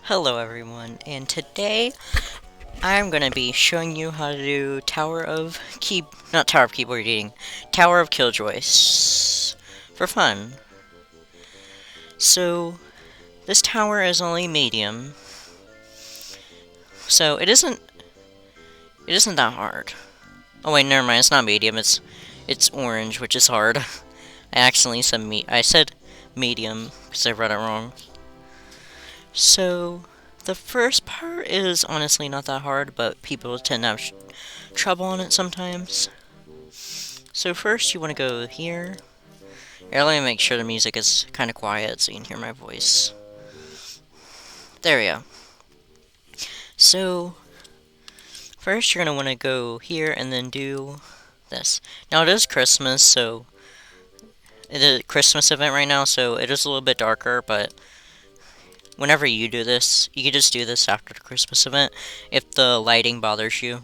Hello everyone, and today I'm gonna be showing you how to do not Tower of Keyboard Eating, Tower of Killjoy for fun. So, this tower is only medium, so it isn't that hard. Oh wait, never mind, it's not medium, it's orange, which is hard. I accidentally said I said medium, because I read it wrong. So, the first part is honestly not that hard, but people tend to have trouble on it sometimes. So first you want to go here. Here, let me make sure the music is kind of quiet so you can hear my voice. There we go. So, first you're going to want to go here and then do this. Now it is Christmas, so it is a Christmas event right now, so it is a little bit darker, but whenever you do this, you can just do this after the Christmas event if the lighting bothers you.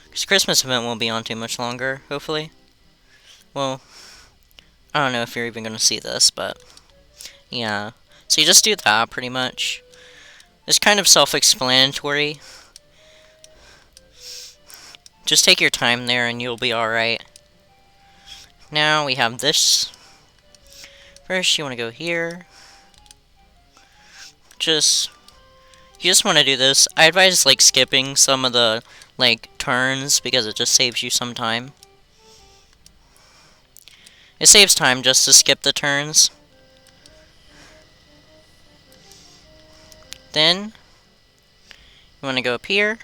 Because Christmas event won't be on too much longer, hopefully. Well, I don't know if you're even going to see this, but yeah. So you just do that, pretty much. It's kind of self-explanatory. Just take your time there and you'll be alright. Now we have this. First you want to go here. You just want to do this. I advise like skipping some of the like turns because it just saves you some time. It saves time just to skip the turns. Then you want to go up here.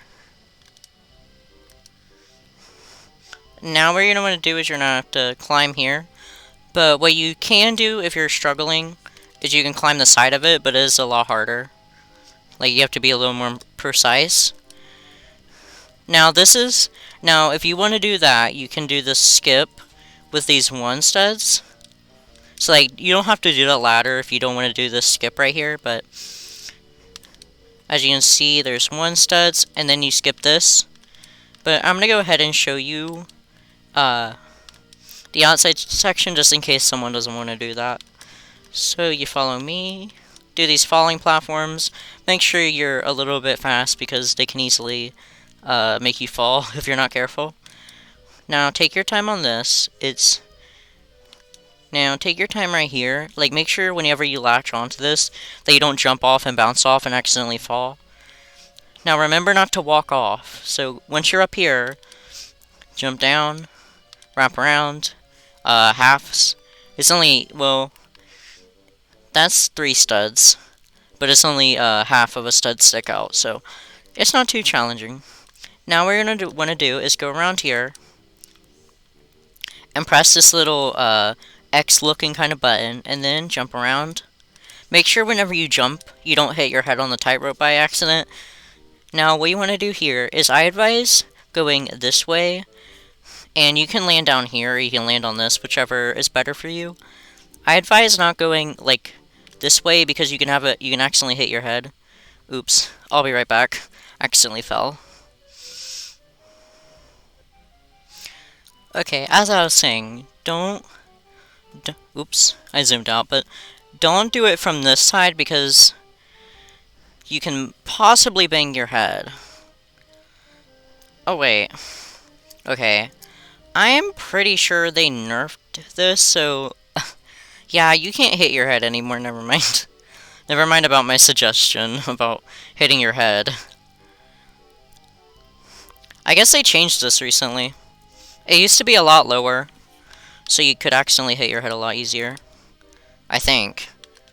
Now what you're going to want to do is you're going to have to climb here. But what you can do if you're struggling is you can climb the side of it, but it is a lot harder. Like, you have to be a little more precise. Now if you want to do that, you can do the skip with these 1 studs. So like, you don't have to do the ladder if you don't want to do this skip right here, but as you can see, there's 1 studs, and then you skip this. But I'm going to go ahead and show you the outside section just in case someone doesn't want to do that. So you follow me, do these falling platforms. Make sure you're a little bit fast because they can easily make you fall if you're not careful. Now take your time on this. Now take your time right here. Like, make sure whenever you latch onto this that you don't jump off and bounce off and accidentally fall. Now remember not to walk off. So once you're up here, jump down, wrap around, halves. It's only, well, that's 3 studs, but it's only half of a stud stick out, so it's not too challenging. Now what you're going to want to do is go around here and press this little X looking kind of button, and then jump around. Make sure whenever you jump, you don't hit your head on the tightrope by accident. Now what you want to do here is I advise going this way, and you can land down here or you can land on this, whichever is better for you. I advise not going like this way because you can accidentally hit your head. Oops, I'll be right back. Accidentally fell. Okay, as I was saying, oops, I zoomed out, but don't do it from this side because you can possibly bang your head. Oh wait. Okay. I am pretty sure they nerfed this, so yeah, you can't hit your head anymore, never mind. Never mind about my suggestion about hitting your head. I guess they changed this recently. It used to be a lot lower, so you could accidentally hit your head a lot easier. I think.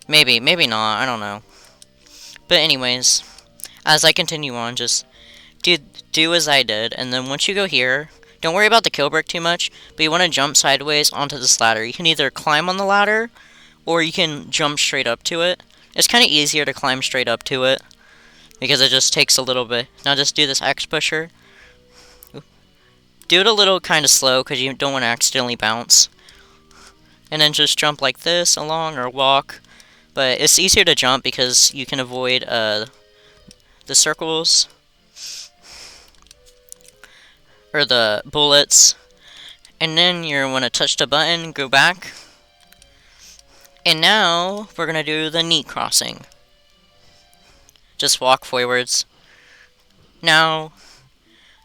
Maybe not, I don't know. But anyways, as I continue on, just do as I did, and then once you go here, don't worry about the kill brick too much, but you want to jump sideways onto this ladder. You can either climb on the ladder, or you can jump straight up to it. It's kind of easier to climb straight up to it, because it just takes a little bit. Now just do this X pusher. Do it a little kind of slow, because you don't want to accidentally bounce. And then just jump like this along, or walk. But it's easier to jump because you can avoid the circles. Or the bullets, and then you want to touch the button, go back, and now we're going to do the knee crossing. Just walk forwards. Now,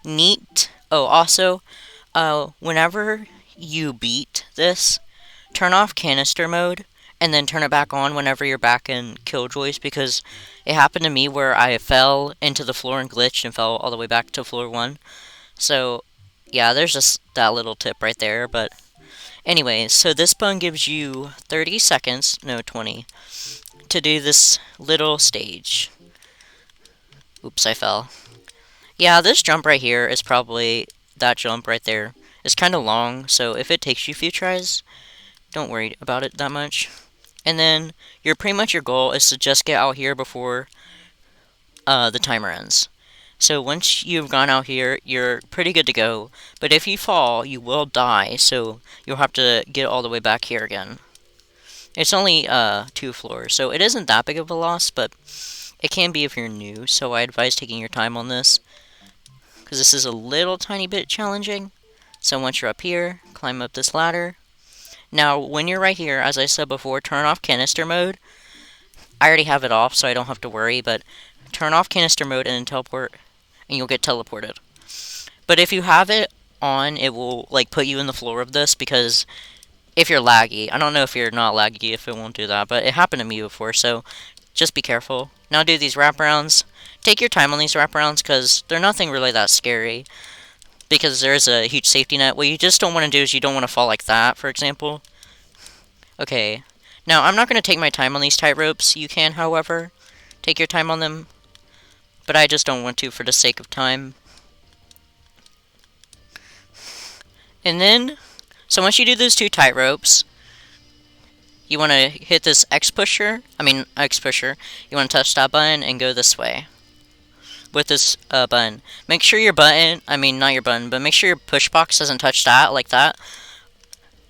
neat. Oh, also, whenever you beat this, turn off canister mode and then turn it back on whenever you're back in Killjoys, because it happened to me where I fell into the floor and glitched and fell all the way back to floor 1. So, yeah, there's just that little tip right there. But anyway, so this button gives you 30 seconds, no 20, to do this little stage. Oops, I fell. Yeah, this jump right here is probably that jump right there. It's kind of long, so if it takes you a few tries, don't worry about it that much. And then your goal is to just get out here before the timer ends. So once you've gone out here, you're pretty good to go. But if you fall, you will die, so you'll have to get all the way back here again. It's only 2 floors, so it isn't that big of a loss, but it can be if you're new, so I advise taking your time on this, because this is a little tiny bit challenging. So once you're up here, climb up this ladder. Now, when you're right here, as I said before, turn off canister mode. I already have it off, so I don't have to worry, but turn off canister mode and then teleport, and you'll get teleported. But if you have it on, it will like put you in the floor of this, because if you're laggy, I don't know if you're not laggy if it won't do that, but it happened to me before, so just be careful. Now do these wraparounds. Take your time on these wraparounds, because they're nothing really that scary, because there's a huge safety net. What you just don't want to do is you don't want to fall like that, for example. Okay, now I'm not going to take my time on these tight ropes. You can, however, take your time on them, but I just don't want to for the sake of time. And then, so once you do those 2 tight ropes, you want to hit this X pusher. You want to touch that button and go this way with this button. Make sure your button, not your button, but make sure your push box doesn't touch that like that,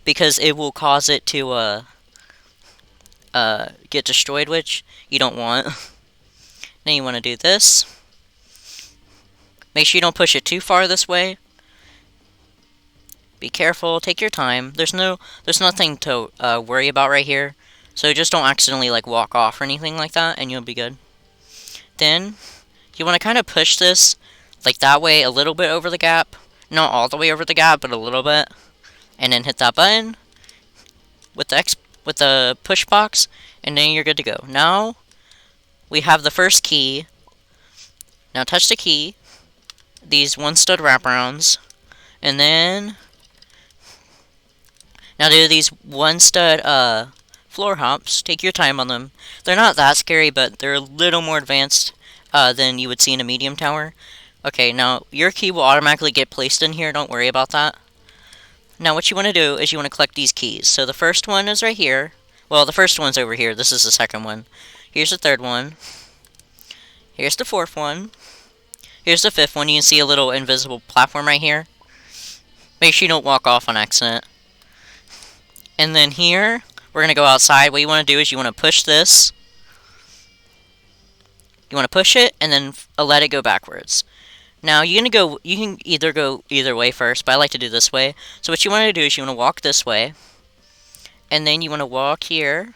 because it will cause it to get destroyed, which you don't want. Then you want to do this. Make sure you don't push it too far this way. Be careful, take your time. There's nothing to worry about right here. So just don't accidentally like walk off or anything like that, and you'll be good. Then you want to kind of push this like that way, a little bit over the gap. Not all the way over the gap, but a little bit. And then hit that button with the push box, and then you're good to go. Now we have the first key. Now touch the key. These 1 stud wraparounds, and then now do these 1 stud floor hops. Take your time on them. They're not that scary, but they're a little more advanced than you would see in a medium tower. Okay, now your key will automatically get placed in here. Don't worry about that. Now what you want to do is you want to collect these keys. So the first one is right here. Well, the first one's over here. This is the second one. Here's the third one. Here's the 4th one. Here's the 5th one. You can see a little invisible platform right here. Make sure you don't walk off on accident. And then here, we're going to go outside. What you want to do is you want to push this. You want to push it and then let it go backwards. Now you can either go either way first, but I like to do this way. So what you want to do is you want to walk this way, and then you want to walk here.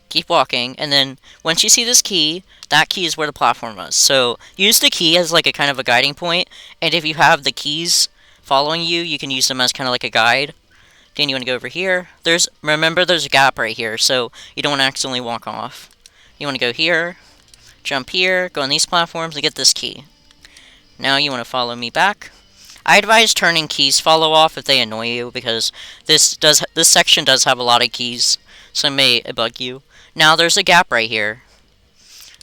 Keep walking, and then once you see this key, that key is where the platform was. So use the key as like a kind of a guiding point, and if you have the keys following you, you can use them as kind of like a guide. Then you want to go over here. Remember there's a gap right here, so you don't want to accidentally walk off. You want to go here, jump here, go on these platforms, and get this key. Now you want to follow me back. I advise turning keys follow off if they annoy you, because this section does have a lot of keys, so it may bug you. Now there's a gap right here.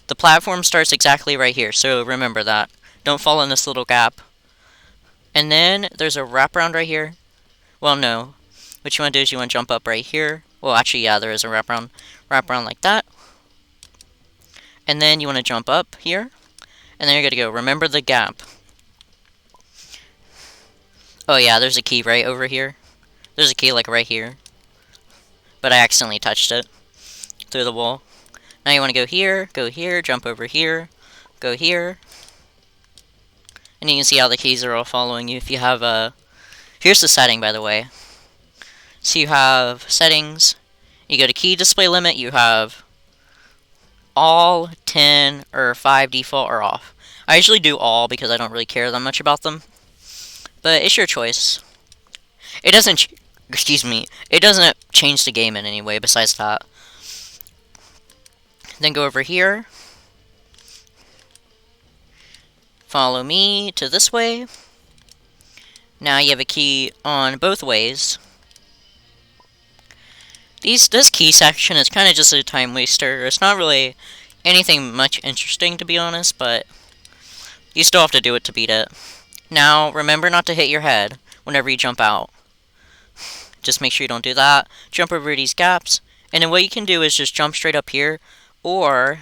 The platform starts exactly right here, so remember that. Don't fall in this little gap. And then there's a wraparound right here. Well, no. What you want to do is you want to jump up right here. Well, actually, yeah, there is a wraparound. Wraparound like that. And then you want to jump up here. And then you're going to go. Remember the gap. Oh, yeah, there's a key right over here. There's a key, like, right here. But I accidentally touched it through the wall. Now you want to go here, jump over here, go here. And you can see how the keys are all following you. If you have here's the setting, by the way. So you have settings. You go to key display limit, you have all 10 or 5 default are off. I usually do all because I don't really care that much about them. But it's your choice. It doesn't, excuse me, it doesn't change the game in any way besides that. Then go over here. Follow me to this way. Now you have a key on both ways. This key section is kind of just a time waster. It's not really anything much interesting, to be honest, but you still have to do it to beat it. Now, remember not to hit your head whenever you jump out. Just make sure you don't do that. Jump over these gaps, and then what you can do is just jump straight up here, or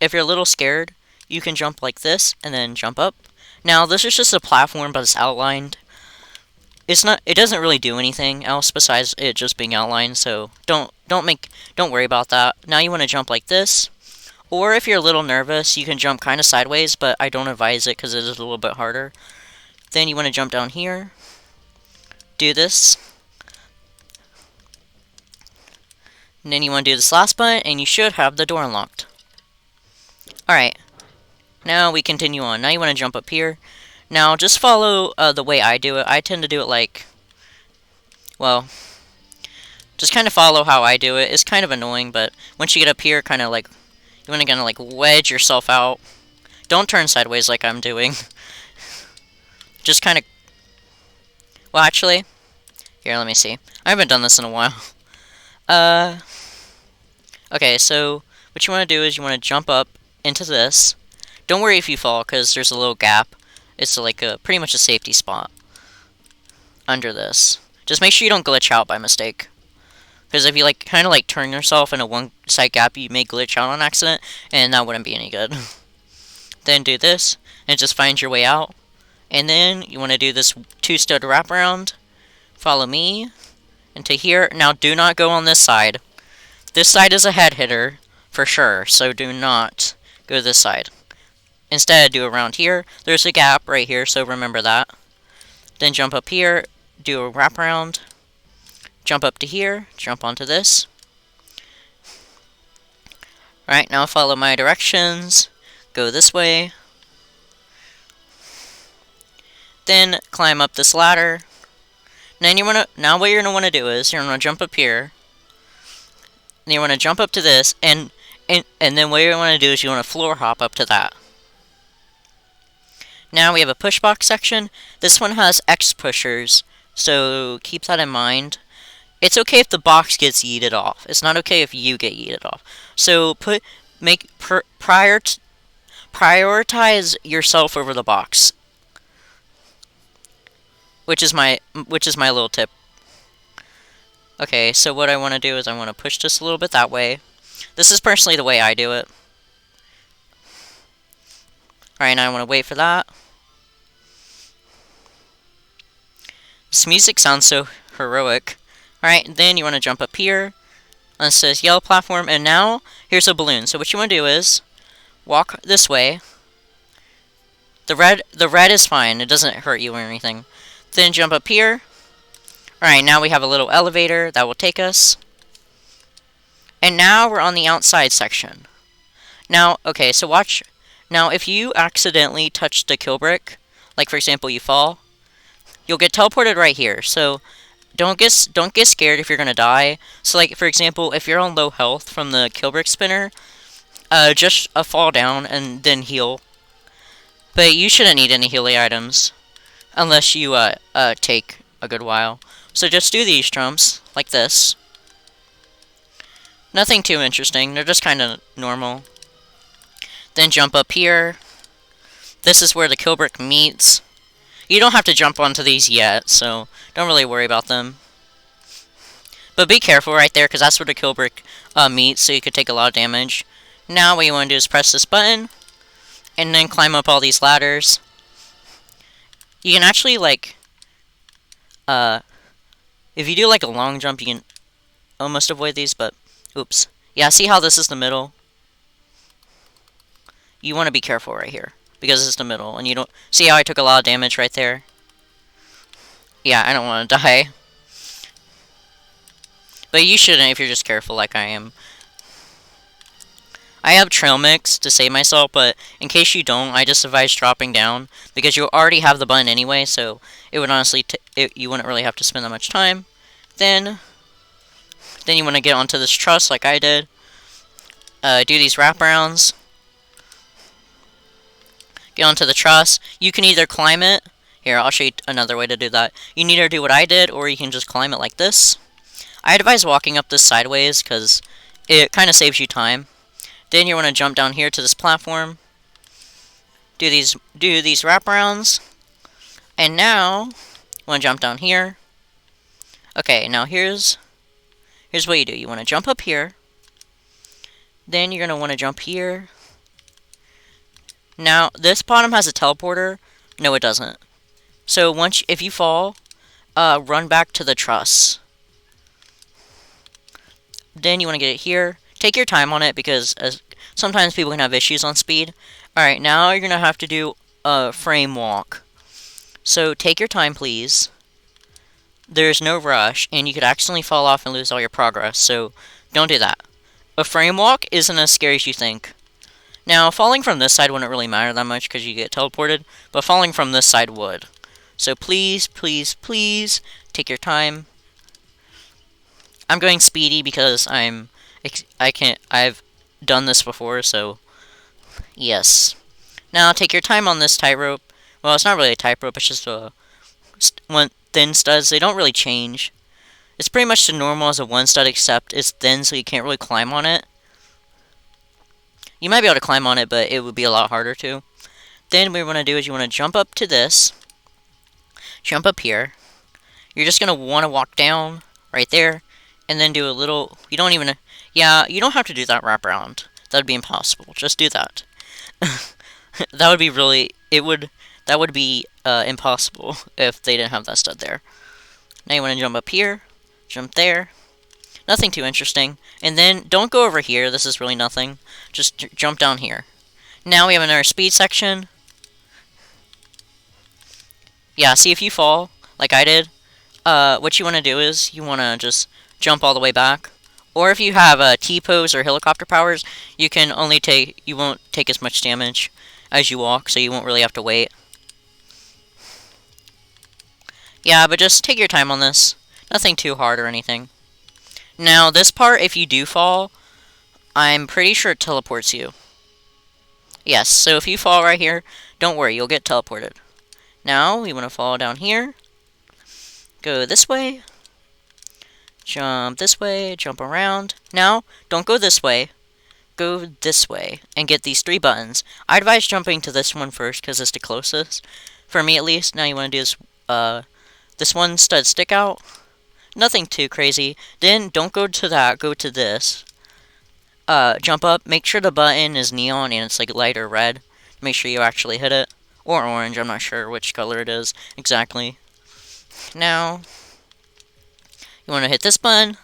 if you're a little scared, you can jump like this and then jump up. Now, this is just a platform, but it's outlined. It doesn't really do anything else besides it just being outlined, so don't worry about that. Now you want to jump like this, or if you're a little nervous, you can jump kind of sideways, but I don't advise it because it is a little bit harder. Then you want to jump down here, do this, and then you want to do this last button, and you should have the door unlocked. Alright, now we continue on. Now you want to jump up here. Now, just follow the way I do it. I tend to do it like, well, just kind of follow how I do it. It's kind of annoying, but once you get up here, kind of like, you want to kind of like wedge yourself out. Don't turn sideways like I'm doing. Just kind of, well, actually, here, let me see. I haven't done this in a while. Okay, so what you want to do is you want to jump up into this. Don't worry if you fall, because there's a little gap. It's like pretty much a safety spot under this. Just make sure you don't glitch out by mistake. Because if you like kind of like turn yourself in a one side gap, you may glitch out on accident, and that wouldn't be any good. Then do this, and just find your way out. And then you want to do this 2-stud wraparound. Follow me into here. Now do not go on this side. This side is a head hitter for sure, so do not go this side. Instead, do around here. There's a gap right here, so remember that. Then jump up here, do a wraparound. Jump up to here, jump onto this. Alright, now follow my directions. Go this way. Then climb up this ladder. Then now what you're gonna want to do is you're gonna jump up here. And you want to jump up to this, and then what you want to do is you want to floor hop up to that. Now we have a push box section. This one has X pushers, so keep that in mind. It's okay if the box gets yeeted off. It's not okay if you get yeeted off. So prioritize yourself over the box, which is my little tip. Okay, so what I want to do is I want to push this a little bit that way. This is personally the way I do it. Alright, now I want to wait for that. This music sounds so heroic. Alright, then you want to jump up here. And it says yellow platform, and now here's a balloon. So what you want to do is walk this way. The red is fine. It doesn't hurt you or anything. Then jump up here. Alright, now we have a little elevator that will take us. And now we're on the outside section. Now, okay, so watch. Now, if you accidentally touch the kill brick, like for example you fall, you'll get teleported right here. So don't get scared if you're gonna die. So like for example, if you're on low health from the kill brick spinner, just fall down and then heal. But you shouldn't need any healing items unless you take a good while. So just do these jumps like this. Nothing too interesting. They're just kind of normal. Then jump up here. This is where the kill brick meets. You don't have to jump onto these yet, so don't really worry about them. But be careful right there, because that's where the kill brick meets, so you could take a lot of damage. Now what you want to do is press this button, and then climb up all these ladders. You can actually, like, if you do, like, a long jump, you can almost avoid these, but, oops. Yeah, see how this is the middle? You want to be careful right here, because it's the middle, and you don't... See how I took a lot of damage right there? Yeah, I don't want to die. But you shouldn't if you're just careful like I am. I have trail mix to save myself, but in case you don't, I just advise dropping down because you already have the button anyway, so it would honestly you wouldn't really have to spend that much time. Then you want to get onto this truss like I did. Do these wraparounds. Get onto the truss. You can either climb it. Here, I'll show you another way to do that. You can either do what I did, or you can just climb it like this. I advise walking up this sideways because it kind of saves you time. Then you want to jump down here to this platform. Do these wraparounds. And now, you want to jump down here. Okay, now here's what you do. You want to jump up here. Then you're going to want to jump here. Now, this bottom has a teleporter. No, it doesn't. So if you fall, run back to the truss. Then you want to get it here. Take your time on it because sometimes people can have issues on speed. Alright, now you're going to have to do a frame walk. So take your time, please. There's no rush, and you could accidentally fall off and lose all your progress, so don't do that. A frame walk isn't as scary as you think. Now, falling from this side wouldn't really matter that much because you get teleported, but falling from this side would. So please, please, please, take your time. I'm going speedy because I've done this before, so yes. Now, take your time on this tightrope. Well, it's not really a tightrope, it's just one thin studs. They don't really change. It's pretty much the normal as a one stud, except it's thin, so you can't really climb on it. You might be able to climb on it, but it would be a lot harder to. Then what you want to do is you want to jump up to this. Jump up here. You're just going to want to walk down right there. And then do a little... You don't even... Yeah, you don't have to do that wraparound. That would be impossible. Just do that. That would be really... That would be impossible if they didn't have that stud there. Now you want to jump up here. Jump there. Nothing too interesting. And then, don't go over here. This is really nothing. Just jump down here. Now we have another speed section. Yeah, see if you fall, like I did. What you want to do is, you want to just jump all the way back. Or if you have T-pose or helicopter powers, you won't take as much damage as you walk, so you won't really have to wait. Yeah, but just take your time on this. Nothing too hard or anything. Now, this part, if you do fall, I'm pretty sure it teleports you. Yes, so if you fall right here, don't worry, you'll get teleported. Now, we want to fall down here. Go this way. Jump this way, jump around. Now, don't go this way. Go this way, and get these 3 buttons. I advise jumping to this one first, because it's the closest. For me, at least. Now you want to do this one stud stick out. Nothing too crazy. Then, don't go to that, go to this. Jump up, make sure the button is neon and it's like light or red. Make sure you actually hit it. Or orange, I'm not sure which color it is exactly. Now, you want to hit this button.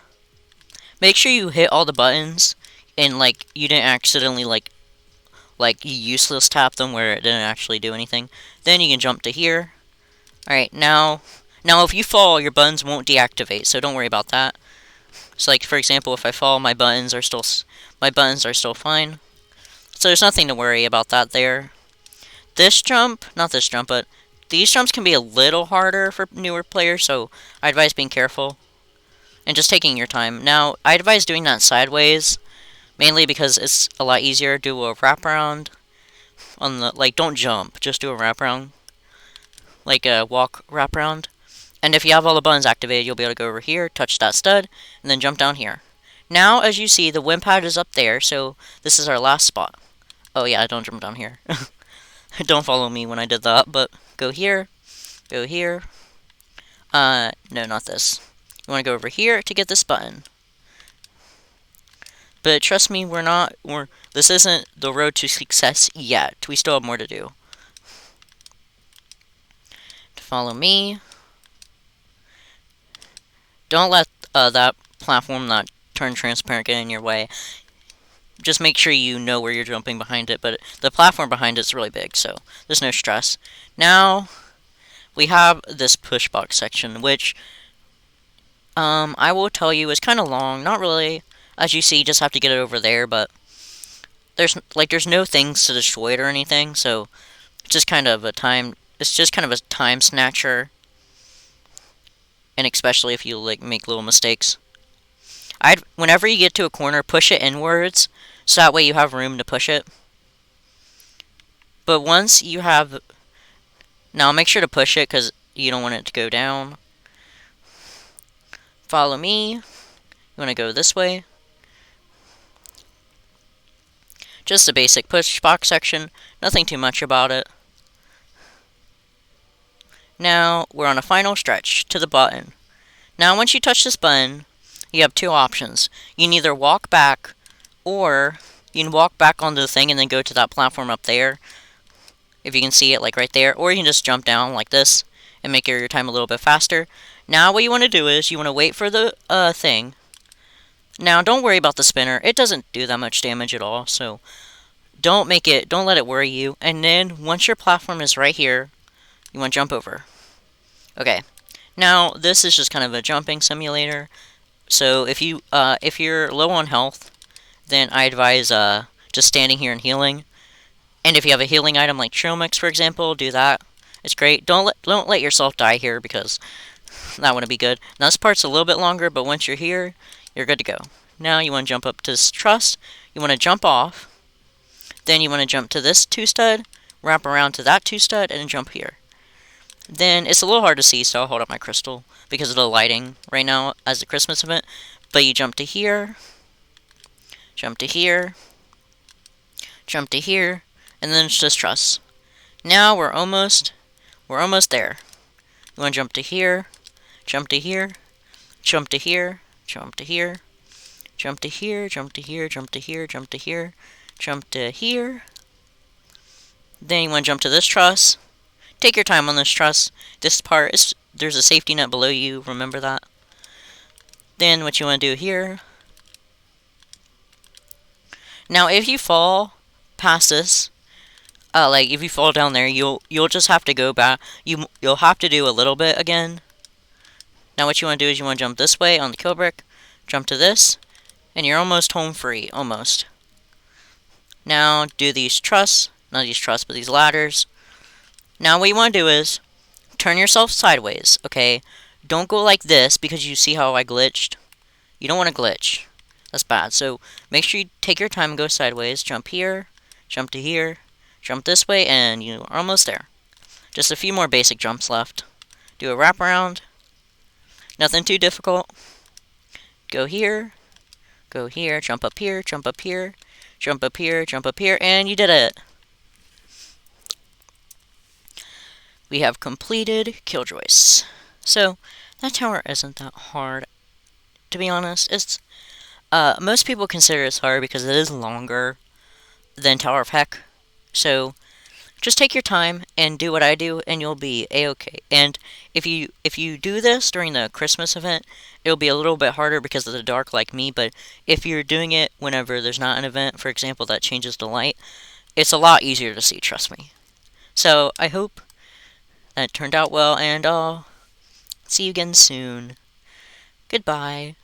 Make sure you hit all the buttons and like you didn't accidentally like you useless tap them where it didn't actually do anything. Then you can jump to here. Alright, now if you fall, your buttons won't deactivate, so don't worry about that. So like for example, if I fall, my buttons are still fine. So there's nothing to worry about that there. This jump, not this jump, but these jumps can be a little harder for newer players, so I advise being careful and just taking your time. Now, I advise doing that sideways, mainly because it's a lot easier. Do a wraparound on the, like, don't jump, just do a wraparound, like a walk wraparound. And if you have all the buttons activated, you'll be able to go over here, touch that stud, and then jump down here. Now, as you see, the wind pad is up there, so this is our last spot. Oh yeah, don't jump down here. Don't follow me when I did that, but go here, go here. No, not this. You want to go over here to get this button. But trust me, this isn't the road to success yet. We still have more to do. Follow me. Don't let that platform that turned transparent get in your way. Just make sure you know where you're jumping behind it, but the platform behind it's really big, so there's no stress. Now, we have this push box section, which I will tell you is kind of long. Not really. As you see, you just have to get it over there, but there's no things to destroy it or anything, so it's just kind of a time. It's just kind of a time snatcher, and especially if you like make little mistakes. Whenever you get to a corner, push it inwards, so that way you have room to push it. But once you have, now make sure to push it because you don't want it to go down. Follow me. You want to go this way. Just a basic push box section, nothing too much about it. Now we're on a final stretch to the button. Now once you touch this button, you have two options. You can either walk back, or you can walk back onto the thing and then go to that platform up there, if you can see it like right there, or you can just jump down like this and make your time a little bit faster. Now what you want to do is you want to wait for the thing. Now don't worry about the spinner, it doesn't do that much damage at all, so don't let it worry you. And then once your platform is right here, you want to jump over. Okay, now this is just kind of a jumping simulator. So if you're low on health, then I advise just standing here and healing. And if you have a healing item like Trail Mix, for example, do that. It's great. Don't let yourself die here because that wouldn't be good. Now this part's a little bit longer, but once you're here, you're good to go. Now you want to jump up to this truss. You want to jump off. Then you want to jump to this 2-stud, wrap around to that 2-stud, and jump here. Then it's a little hard to see, so I'll hold up my crystal because of the lighting right now as the Christmas event. But you jump to here, jump to here, jump to here, and then it's just truss. Now we're almost there. You want to jump to here, jump to here, jump to here, jump to here, jump to here, jump to here, jump to here, jump to here, jump to here. Then you want to jump to this truss. Take your time on this truss. This part is, there's a safety net below you, remember that. Then what you want to do here. Now if you fall past this, like if you fall down there, you'll just have to go back. You'll have to do a little bit again. Now what you want to do is you want to jump this way on the kill brick, jump to this, and you're almost home free, almost. Now do these truss, not these truss, but these ladders. Now what you want to do is turn yourself sideways, okay? Don't go like this because you see how I glitched. You don't want to glitch. That's bad. So make sure you take your time and go sideways. Jump here, jump to here, jump this way, and you are almost there. Just a few more basic jumps left. Do a wraparound. Nothing too difficult. Go here, jump up here, jump up here, jump up here, jump up here, and you did it. We have completed Killjoys. So that tower isn't that hard, to be honest. It's most people consider it hard because it is longer than Tower of Heck. So just take your time and do what I do, and you'll be a-okay. And if you do this during the Christmas event, it'll be a little bit harder because of the dark, like me. But if you're doing it whenever there's not an event, for example, that changes the light, it's a lot easier to see. Trust me. So I hope that turned out well, and I'll see you again soon. Goodbye.